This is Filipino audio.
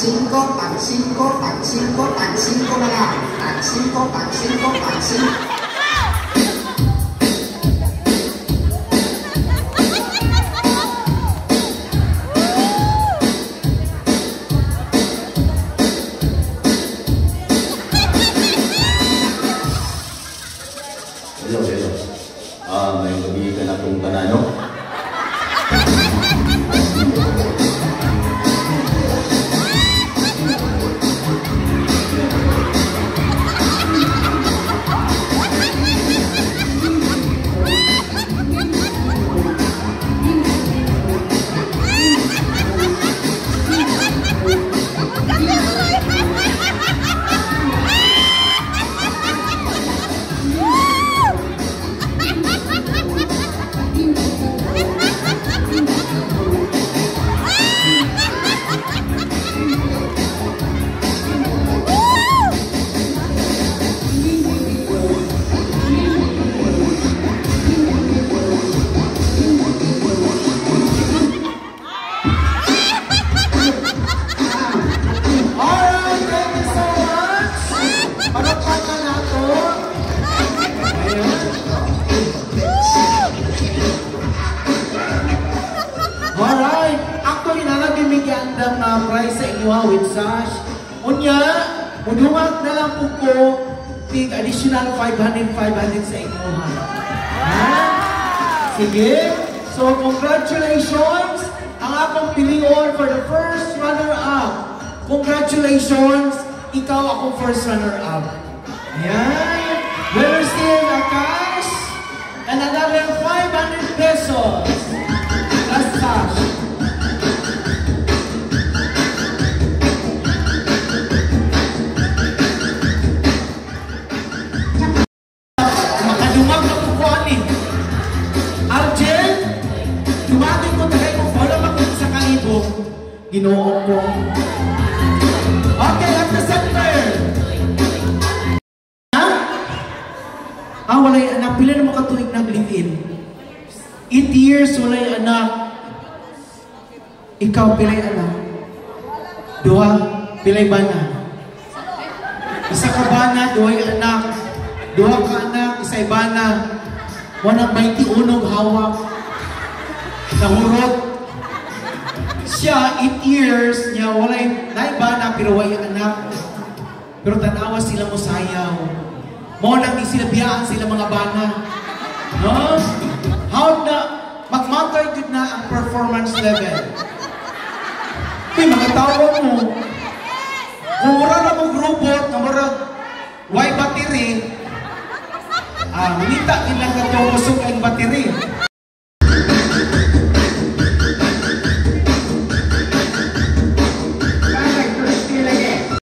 5 na lang. Tag 5. May gabi ka na kung kanano. Alright, actually nalagimigyan na price sa inyo with Sash. Unya, mudungat na lang po ko tig additional 500 sa inyo ha. Sige. So congratulations ang akong pilingon for the first runner-up. Congratulations, ikaw akong first runner-up. Ayan. We receive a cash and another 500 pesos. That's cash. Makadumag na po po amin. Arjen, dumagin ko tagay mo. Wala makita sa kaibo. Ginoo ko. Okay, at the center. Walay anak. Pila na makatuig nag-live-in? 8 years, walay anak. Ikaw, pilay anak? Duha, pilay bana? Isa ka bana, duhay anak. Duha ka anak, isa'y bana. Wanang 21 hawak. Nahurot. Siya, 8 years, niya walay bana, pero walay anak. Pero tanawa sila mo sayaw. Mo nang isilabiyaan sila mga bana. No? How na mag-matter good na ang performance level. May mga tao mo. Kung mura na mong robot, na mura, why battery, minita nila ka